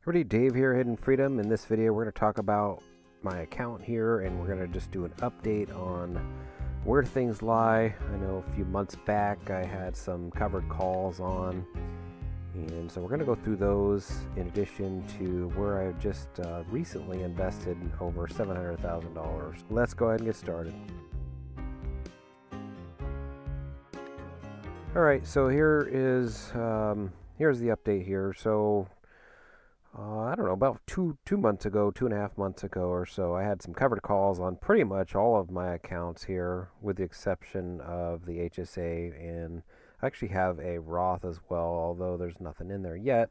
Everybody, Dave here, Hidden Freedom. In this video, we're going to talk about my account here, and we're going to just do an update on where things lie. I know a few months back I had some covered calls on, and so we're going to go through those in addition to where I've just recently invested over $700,000. Let's go ahead and get started. Alright, so here is here's the update here. So I don't know, about two months ago, 2.5 months ago or so, I had some covered calls on pretty much all of my accounts here, with the exception of the HSA, and I actually have a Roth as well, although there's nothing in there yet.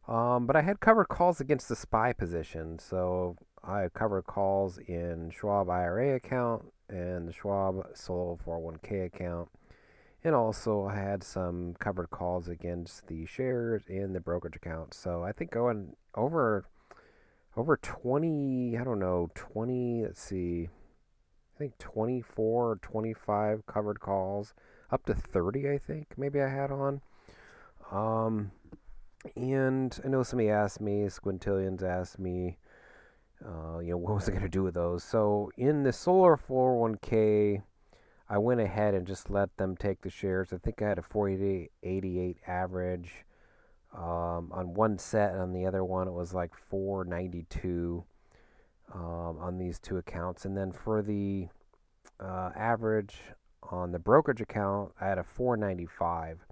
But I had covered calls against the SPY position, so I had covered calls in Schwab IRA account and the Schwab Solo 401k account. And also I had some covered calls against the shares in the brokerage account. So I think going over 20, I don't know, 20, let's see, I think 24 or 25 covered calls, up to 30 I think maybe I had on. And I know somebody asked me, Squintillions asked me, what was I going to do with those? So in the Solar 401k, I went ahead and just let them take the shares. I think I had a 488 average on one set, and on the other one it was like 492 on these two accounts. And then for the average on the brokerage account, I had a 495.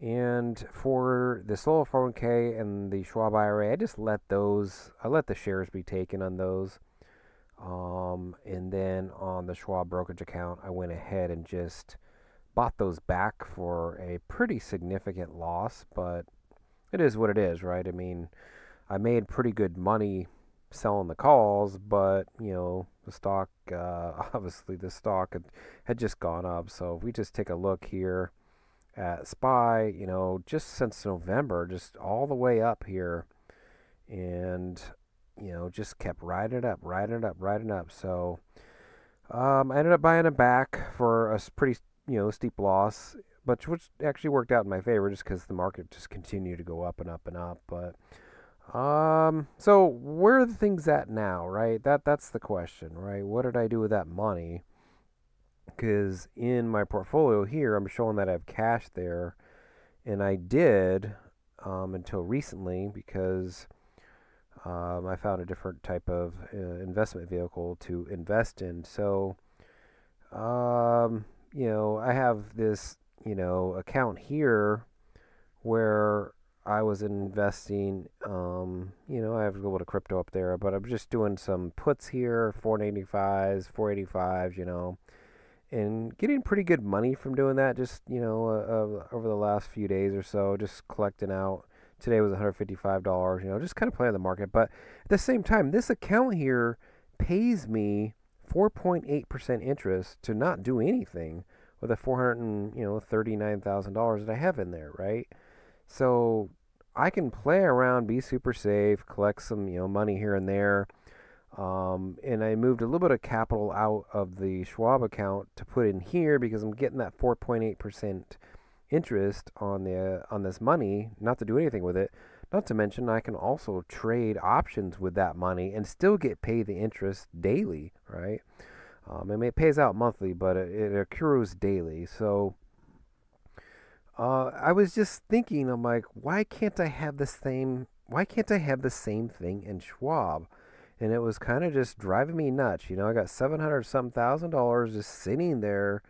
And for the Solo 401k and the Schwab IRA, I just let the shares be taken on those. And then on the Schwab brokerage account, I went ahead and just bought those back for a pretty significant loss, but it is what it is, right? I mean, I made pretty good money selling the calls, but, the stock, obviously the stock had just gone up. So if we just take a look here at SPY, just since November, just all the way up here, and just kept riding it up. So I ended up buying it back for a pretty, steep loss, but which actually worked out in my favor just because the market just continued to go up and up and up. But so where are the things at now, right? That's the question, right? What did I do with that money? Because in my portfolio here, I'm showing that I have cash there, and I did until recently, because I found a different type of investment vehicle to invest in. So, I have this, account here where I was investing, I have a little bit of crypto up there, but I'm just doing some puts here, 485s, 485s, and getting pretty good money from doing that, just, over the last few days or so, just collecting out. Today was $155, just kind of playing the market. But at the same time, this account here pays me 4.8% interest to not do anything with a $439,000 that I have in there, right? So I can play around, be super safe, collect some, money here and there. And I moved a little bit of capital out of the Schwab account to put in here because I'm getting that 4.8% interest on this money, not to do anything with it. Not to mention, I can also trade options with that money and still get paid the interest daily, right? I mean, it pays out monthly, but it accrues daily. So I was just thinking, I'm like, why can't I have the same thing in Schwab? And it was kind of just driving me nuts. I got $700,000 just sitting there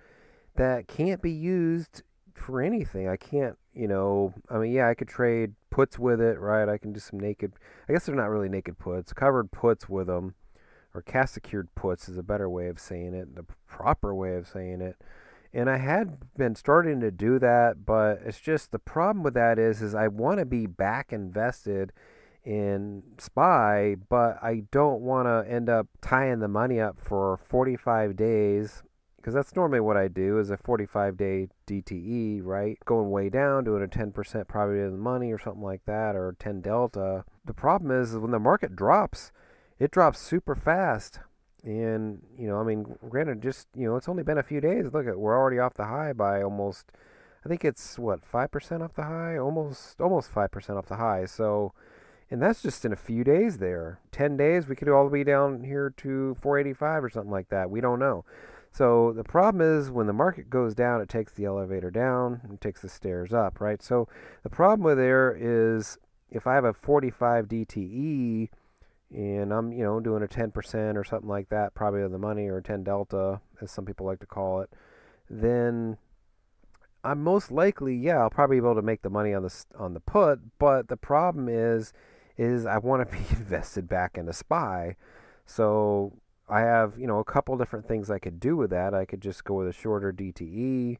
that can't be used for anything. I can't, I could trade puts with it, right? I can do some naked, I guess they're not really naked puts, covered puts with them, or cash secured puts is a better way of saying it, the proper way of saying it. And I had been starting to do that, but it's just the problem with that is I want to be back invested in SPY, but I don't want to end up tying the money up for 45 days, because that's normally what I do, is a 45-day DTE, right? Going way down, doing a 10% probability of the money or something like that, or 10 delta. The problem is when the market drops, it drops super fast. And, granted, just, it's only been a few days. Look, we're already off the high by almost, I think it's, 5% off the high? Almost 5% off the high. So And that's just in a few days there. 10 days, we could all be down here to 485 or something like that. We don't know. So the problem is when the market goes down, it takes the elevator down and takes the stairs up, right? So the problem with there is if I have a 45 DTE and I'm, doing a 10% or something like that, probably on the money, or 10 delta, as some people like to call it, then I'm most likely, yeah, I'll probably be able to make the money on the put. But the problem is I want to be invested back in a SPY. So I have, a couple different things I could do with that. I could just go with a shorter DTE,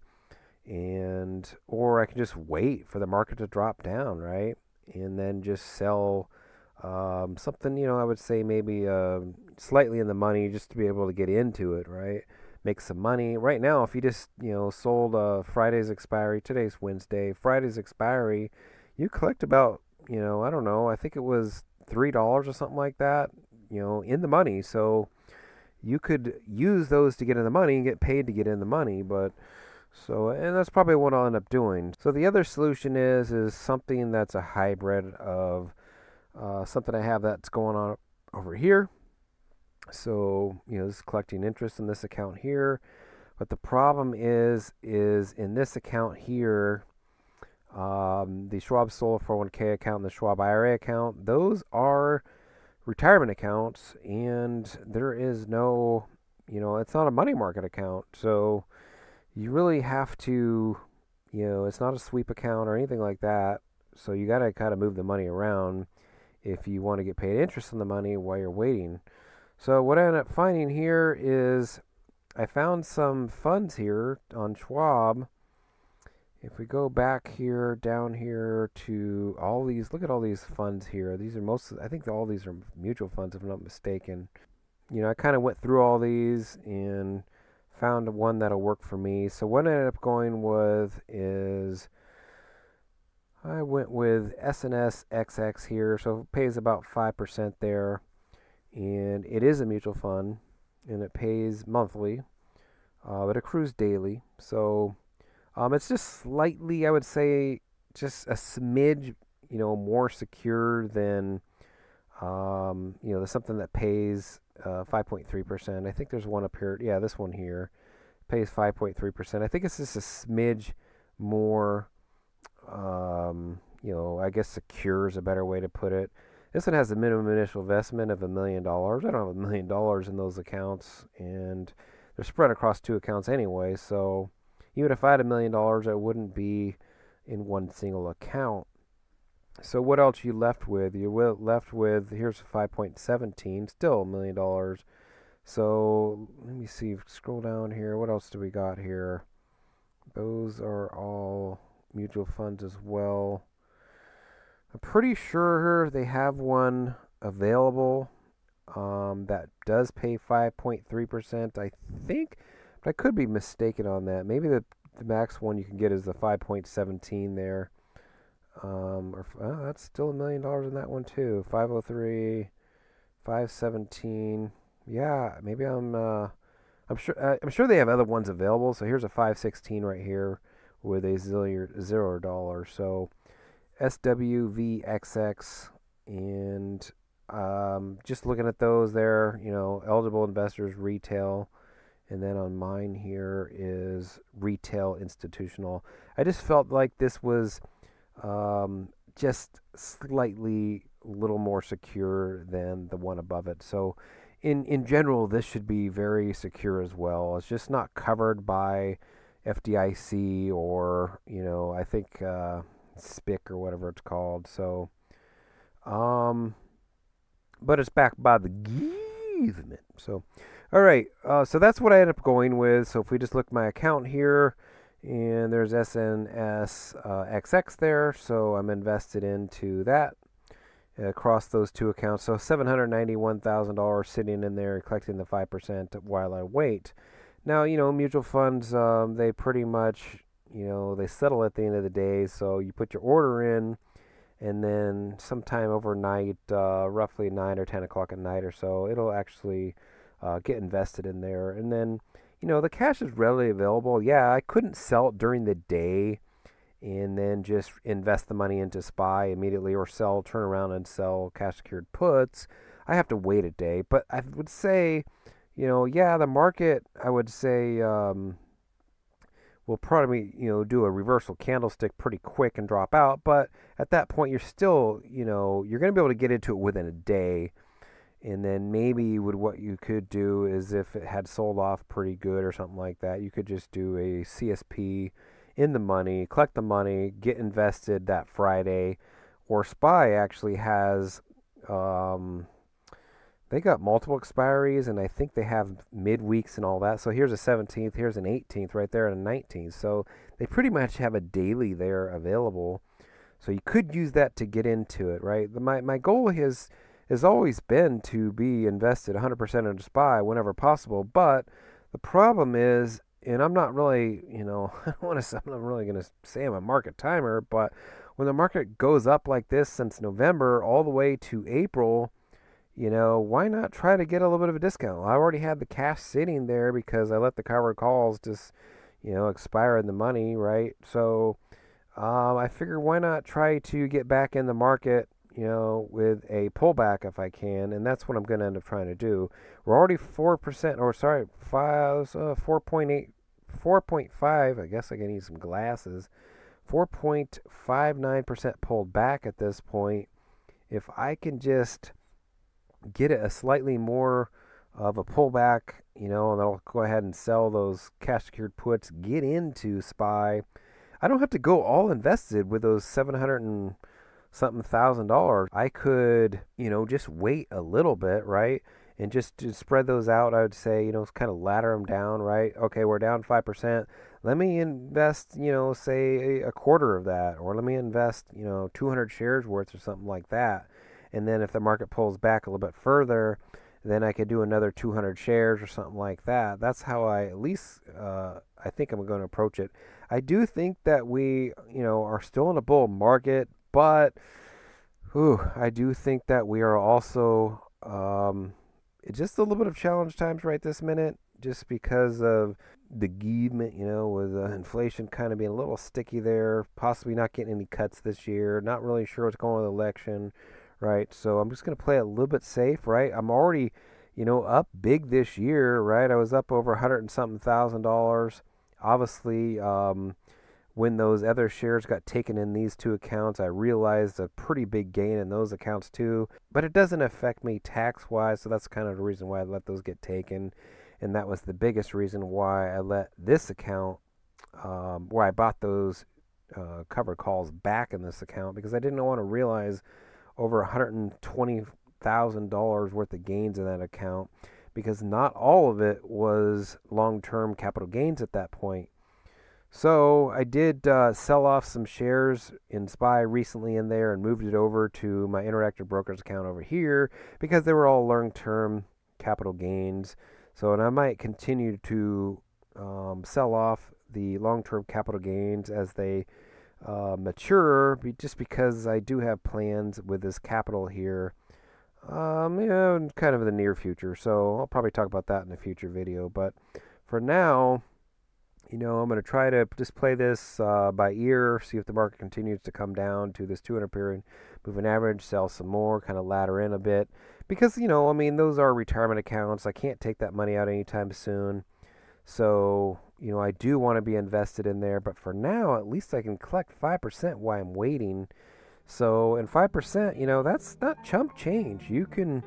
or I can just wait for the market to drop down, right? And then just sell something, I would say maybe slightly in the money just to be able to get into it, right? Make some money. Right now, if you just, sold Friday's expiry, today's Wednesday, Friday's expiry, you collect about, I don't know, I think it was $3 or something like that, in the money. So you could use those to get in the money and get paid to get in the money, and that's probably what I'll end up doing. So the other solution is something that's a hybrid of something I have that's going on over here. So, this is collecting interest in this account here. But the problem is in this account here, the Schwab Solar 401k account and the Schwab IRA account, those are retirement accounts, and there is no, it's not a money market account. So you really have to, it's not a sweep account or anything like that. So you got to kind of move the money around if you want to get paid interest on the money while you're waiting. So what I ended up finding here is I found some funds here on Schwab. If we go back here, down here to all these, look at all these funds here. These are I think all these are mutual funds if I'm not mistaken. I kind of went through all these and found one that'll work for me. So what I ended up going with is I went with SNSXX here. So it pays about 5% there. And it is a mutual fund, and it pays monthly, but accrues daily. So it's just slightly, I would say, just a smidge, more secure than, there's something that pays 5.3%. I think there's one up here. Yeah, this one here pays 5.3%. I think it's just a smidge more, I guess secure is a better way to put it. This one has a minimum initial investment of $1 million. I don't have $1 million in those accounts, and they're spread across 2 accounts anyway. So even if I had $1 million, it wouldn't be in one single account. So what else are you left with? You're left with, here's 5.17, still $1 million. So let me see, scroll down here. What else do we got here? Those are all mutual funds as well. I'm pretty sure they have one available that does pay 5.3%, I think, but I could be mistaken on that. Maybe the max one you can get is the 5.17 there. That's still $1 million in that one too. 503, 517. Yeah, maybe I'm sure they have other ones available. So here's a 516 right here with a $0. So SWVXX, and just looking at those there, eligible investors, retail, and then on mine here is retail institutional. I just felt like this was just slightly a little more secure than the one above it. So in general, this should be very secure as well. It's just not covered by FDIC or, I think SPIC or whatever it's called. So, but it's backed by the government. So, all right. So that's what I ended up going with. So if we just look at my account here, and there's SNSXX there, so I'm invested into that across those 2 accounts. So $791,000 sitting in there, collecting the 5% while I wait. Now, mutual funds, they pretty much, they settle at the end of the day. So you put your order in, and then sometime overnight, roughly 9 or 10 o'clock at night or so, it'll actually get invested in there. And then, the cash is readily available. Yeah, I couldn't sell it during the day and then just invest the money into SPY immediately, or turn around and sell cash secured puts, I have to wait a day. But I would say, yeah, the market, I would say, will probably, do a reversal candlestick pretty quick and drop out. But at that point, you're still, you're going to be able to get into it within a day. And then maybe what you could do is, if it had sold off pretty good or something like that, you could just do a CSP in the money, collect the money, get invested that Friday. Or SPY actually has, they got multiple expiries, and I think they have midweeks and all that. So here's a 17th, here's an 18th right there, and a 19th. So they pretty much have a daily there available. So you could use that to get into it, right? My goal has always been to be invested 100% in SPY whenever possible. But the problem is, and I'm not really, I don't want to, I'm not really going to say I'm a market timer, but when the market goes up like this since November all the way to April, why not try to get a little bit of a discount? I already had the cash sitting there because I let the covered calls just, expire in the money, right? So I figured, why not try to get back in the market, with a pullback if I can, and that's what I'm going to end up trying to do. We're already 4%, or sorry, 4.8, 4.5. I guess I can need some glasses. 4.59% pulled back at this point. If I can just get it a slightly more of a pullback, and I'll go ahead and sell those cash secured puts, get into SPY. I don't have to go all invested with those $700 and something $1,000. I could, just wait a little bit, right? And just to spread those out, I would say, kind of ladder them down, right? Okay, we're down 5%. Let me invest, say a quarter of that, or let me invest, 200 shares worth or something like that. And then if the market pulls back a little bit further, then I could do another 200 shares or something like that. That's how I, at least, I think I'm going to approach it. I do think that we, are still in a bull market, but I do think that we are also just a little bit of challenge times right this minute, just because of the government, with inflation kind of being a little sticky there, possibly not getting any cuts this year, not really sure what's going on with the election, right? So I'm just going to play it a little bit safe, right? I'm already, up big this year, right? I was up over $100 and something thousand. Obviously, when those other shares got taken in these two accounts, I realized a pretty big gain in those accounts too. But it doesn't affect me tax-wise, so that's kind of the reason why I let those get taken. And that was the biggest reason why I let this account, where I bought those covered calls back in this account, because I didn't want to realize over $120,000 worth of gains in that account, because not all of it was long-term capital gains at that point. So I did sell off some shares in SPY recently in there and moved it over to my Interactive Brokers account over here, because they were all long-term capital gains. So, and I might continue to sell off the long-term capital gains as they mature, just because I do have plans with this capital here, kind of in the near future. So I'll probably talk about that in a future video. But for now, I'm going to try to just play this by ear, see if the market continues to come down to this 200 period moving average, sell some more, kind of ladder in a bit. Because, those are retirement accounts. I can't take that money out anytime soon. So, I do want to be invested in there. But for now, at least I can collect 5% while I'm waiting. So, and 5%, that's not chump change. You can,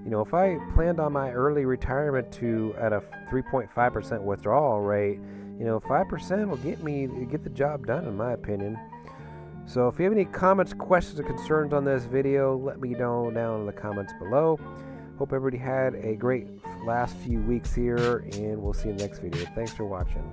if I planned on my early retirement at a 3.5% withdrawal rate, 5% will get the job done, in my opinion. So if you have any comments, questions, or concerns on this video, let me know down in the comments below. Hope everybody had a great last few weeks here, and we'll see you in the next video. Thanks for watching.